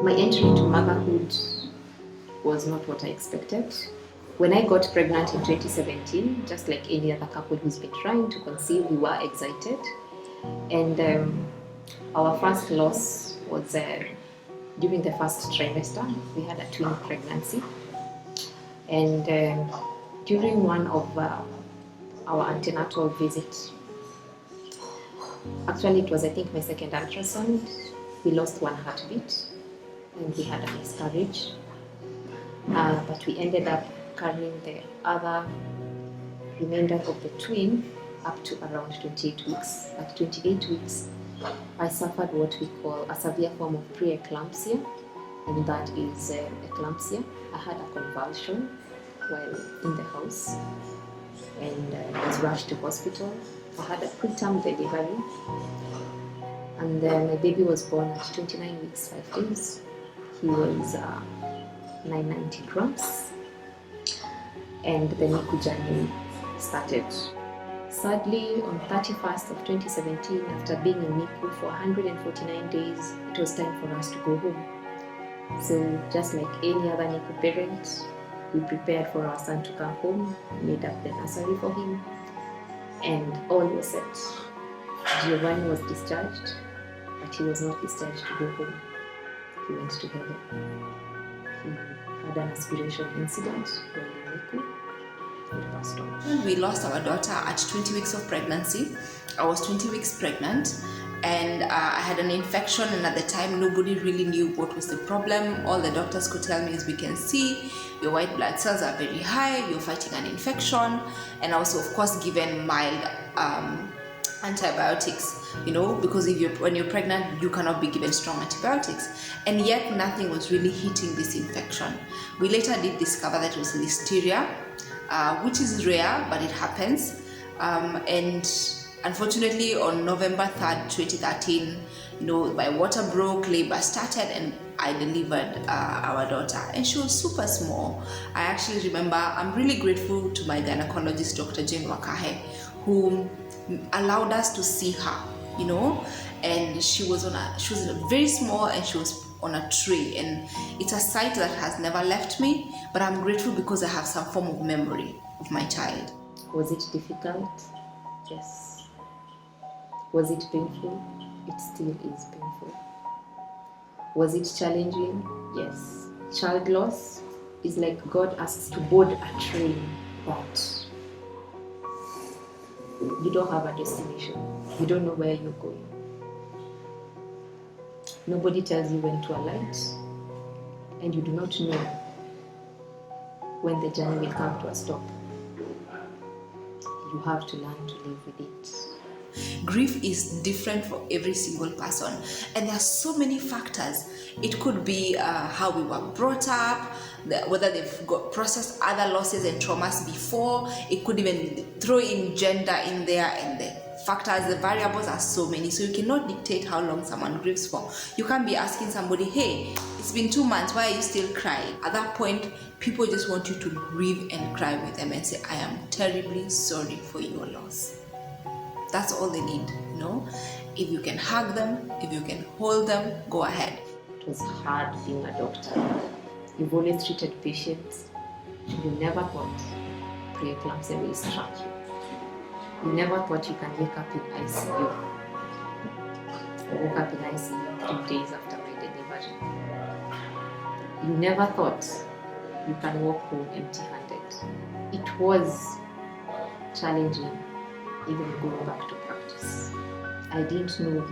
My entry into motherhood was not what I expected. When I got pregnant in 2017, just like any other couple who's been trying to conceive, we were excited. And our first loss was during the first trimester. We had a twin pregnancy. And during one of our antenatal visits, actually it was I think my second ultrasound, we lost one heartbeat and we had a miscarriage. But we ended up carrying the other remainder of the twin up to around 28 weeks. At 28 weeks, I suffered what we call a severe form of preeclampsia, and that is eclampsia. I had a convulsion while in the house and was rushed to hospital. I had a preterm delivery, and then my baby was born at 29 weeks, 5 days. He was 990 grams, and the NICU journey started. Sadly, on 31st of 2017, after being in NICU for 149 days, it was time for us to go home. So just like any other NICU parent, we prepared for our son to come home, made up the nursery for him, and all was set. Giovanni was discharged, but he was not discharged to go home. He went to heaven. He had an aspiration incident while in NICU and passed on. We lost our daughter at 20 weeks of pregnancy. I was 20 weeks pregnant, and I had an infection, and at the time nobody really knew what was the problem. All the doctors could tell me is, we can see your white blood cells are very high, you're fighting an infection, and also of course given mild antibiotics, because when you're pregnant you cannot be given strong antibiotics, and yet nothing was really hitting this infection. We later did discover that it was listeria, which is rare, but it happens, and unfortunately on November 3rd, 2013, my water broke, labor started, and I delivered our daughter, and she was super small. I actually remember, I'm really grateful to my gynecologist, Dr. Jane Wakahe, who allowed us to see her, and she was very small, and she was on a tray, and it's a sight that has never left me, but I'm grateful because I have some form of memory of my child. Was it difficult? Yes. Was it painful? It still is painful. Was it challenging? Yes. Child loss is like God asks to board a train, but you don't have a destination. You don't know where you're going. Nobody tells you when to alight, and you do not know when the journey will come to a stop. You have to learn to live with it. Grief is different for every single person, and there are so many factors. It could be how we were brought up, whether they've processed other losses and traumas before. It could even throw in gender in there, and the factors, the variables are so many, so you cannot dictate how long someone grieves for. You can't be asking somebody, hey, it's been 2 months, why are you still crying? At that point, people just want you to grieve and cry with them and say, I am terribly sorry for your loss. That's all they need, If you can hug them, if you can hold them, go ahead. It was hard being a doctor. You've always treated patients. You never thought preeclampsia will strike you. You never thought you can wake up in ICU. I woke up in ICU 3 days after my delivery. You never thought you can walk home empty-handed. It was challenging, even going back to practice. I didn't know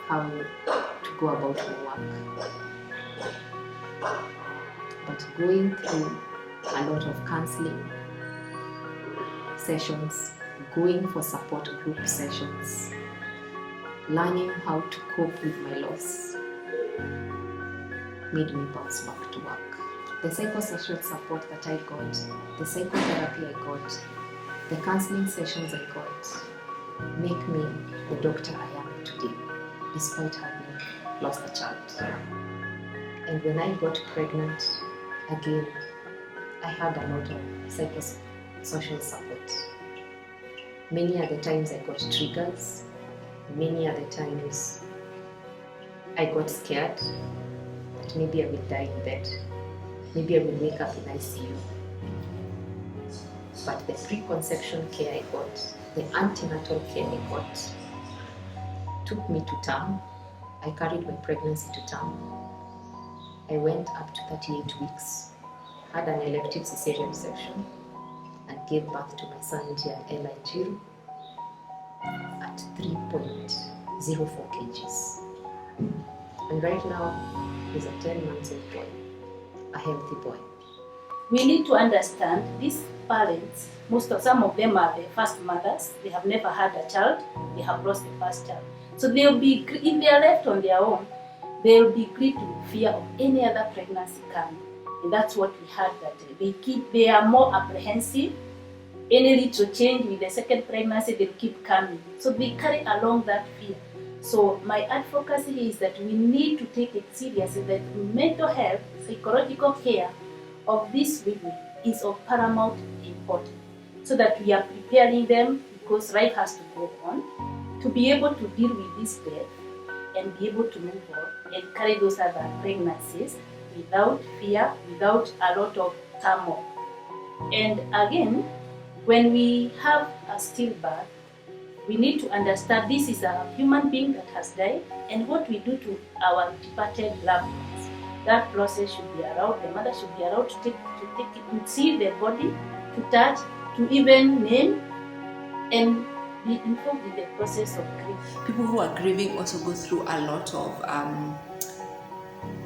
how to go about my work. But going through a lot of counseling sessions, going for support group sessions, learning how to cope with my loss made me bounce back to work. The psychosocial support that I got, the psychotherapy I got, the counseling sessions I got make me the doctor I am today, despite having lost a child. And when I got pregnant, again, I had a lot of psychosocial support. Many other times I got triggers. Many other times I got scared that maybe I will die in bed. Maybe I will wake up in ICU. But the pre-conception care I got, the antenatal care I got, took me to term. I carried my pregnancy to term. I went up to 38 weeks, had an elective cesarean section, and gave birth to my son Ella Jiru at 3.04 kgs. And right now, he's a 10-month-old boy, a healthy boy. We need to understand these parents, some of them are the first mothers, they have never had a child, they have lost the first child. So they'll be, if they are left on their own, they'll be gripped with fear of any other pregnancy coming. And that's what we had, that they are more apprehensive. Any little change with the second pregnancy, they'll keep coming. So they carry along that fear. So my advocacy is that we need to take it seriously, that mental health, psychological care of these women is of paramount importance, so that we are preparing them, because life has to go on, to be able to deal with this death and be able to move on and carry those other pregnancies without fear, without a lot of turmoil. And again, when we have a stillbirth, we need to understand this is a human being that has died, and what we do to our departed loved ones. That process should be allowed, the mother should be allowed to take it, to see the body, to touch, to even name, and be involved in the process of grief. People who are grieving also go through a lot of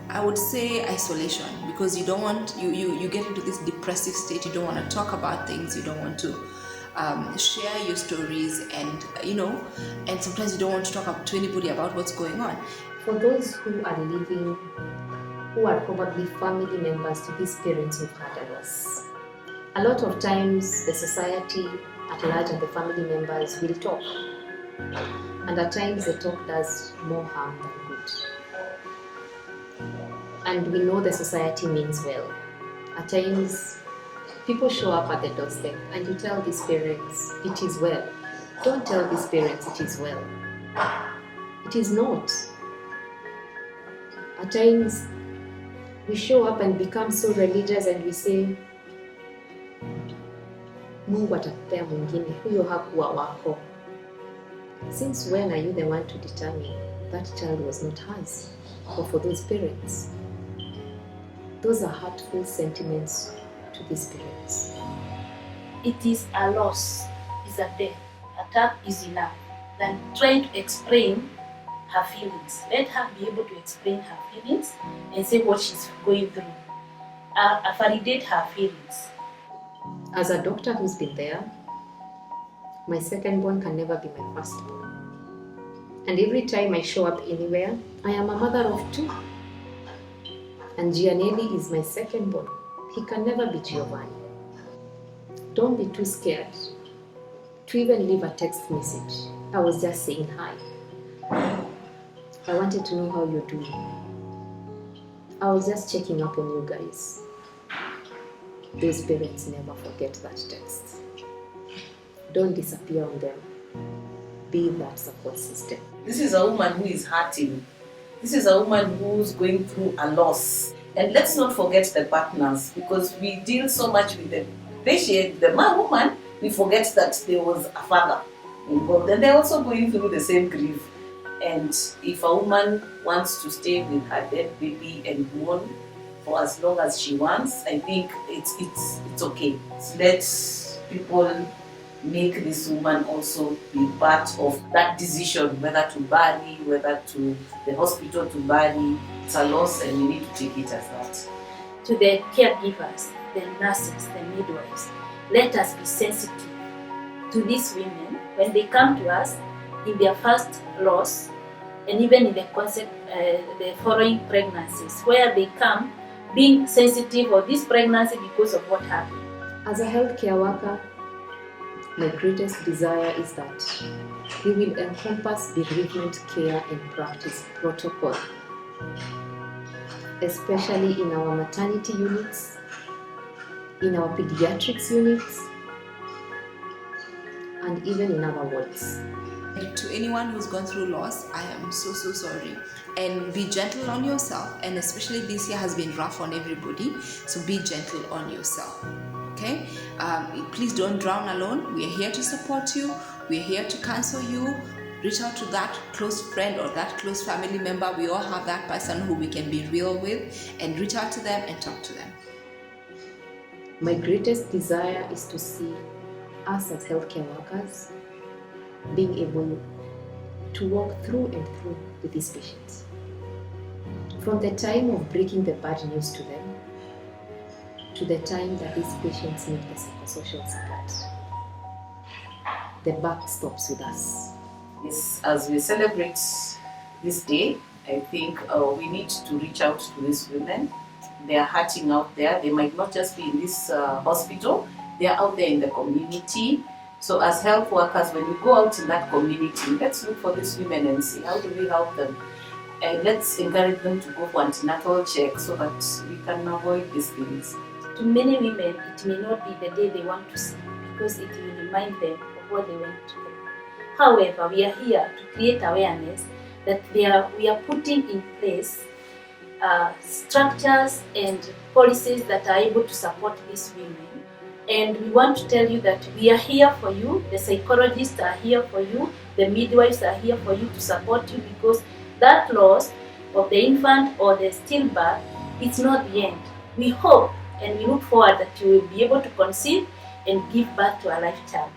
I would say isolation, because you don't want, you get into this depressive state, you don't want to talk about things, you don't want to share your stories, and and sometimes you don't want to talk to anybody about what's going on. For those who are living, who are probably family members to these parents who've had a loss, a lot of times the society at large and the family members will talk, and at times the talk does more harm than good. And we know the society means well. At times people show up at the doorstep and you tell these parents it is well. Don't tell these parents it is well. It is not. At times we show up and become so religious and we say, Mungu atakupea mwingine, huyo hakuwa wako. Since when are you the one to determine that child was not hers? Or for those parents? Those are hurtful sentiments to these parents. It is a loss, it's a death. A death is enough than trying to explain her feelings. Let her be able to explain her feelings and say what she's going through. Validate her feelings. As a doctor who's been there, my second-born can never be my first-born. And every time I show up anywhere, I am a mother of two. And Gianelli is my second-born. He can never be Giovanni. Don't be too scared to even leave a text message. I was just saying hi. I wanted to know how you're doing. I was just checking up on you guys. Those parents never forget that text. Don't disappear on them. Be that support system. This is a woman who is hurting. This is a woman who's going through a loss. And let's not forget the partners, because we deal so much with the patient, the woman, we forget that there was a father involved. And they're also going through the same grief. And if a woman wants to stay with her dead baby and mourn for as long as she wants, I think it's okay. Let people make this woman also be part of that decision, whether to bury, whether to the hospital to bury. It's a loss and we need to take it as that. To the caregivers, the nurses, the midwives, let us be sensitive to these women when they come to us in their first loss, and even in the following pregnancies, where they come being sensitive of this pregnancy because of what happened. As a healthcare worker, my greatest desire is that we will encompass bereavement care and practice protocol, especially in our maternity units, in our pediatrics units, and even in our wards. to anyone who's gone through loss, I am so sorry. And be gentle on yourself, and especially this year has been rough on everybody, so be gentle on yourself. Okay, please don't drown alone. We are here to support you. We are here to counsel you. Reach out to that close friend or that close family member. We all have that person who we can be real with, and reach out to them and talk to them. My greatest desire is to see us as healthcare workers being able to walk through and through with these patients. From the time of breaking the bad news to them, to the time that these patients need the psychosocial support. The buck stops with us. Yes, as we celebrate this day, I think we need to reach out to these women. They are hurting out there. They might not just be in this hospital. They are out there in the community. So as health workers, when you go out in that community, let's look for these women and see how do we help them. And let's encourage them to go for antenatal checks so that we can avoid these things. To many women, it may not be the day they want to see because it will remind them of what they went through. However, we are here to create awareness that we are putting in place structures and policies that are able to support these women. And we want to tell you that we are here for you. The psychologists are here for you. The midwives are here for you to support you, because that loss of the infant or the stillbirth, it's not the end. We hope and we look forward that you will be able to conceive and give birth to a life child.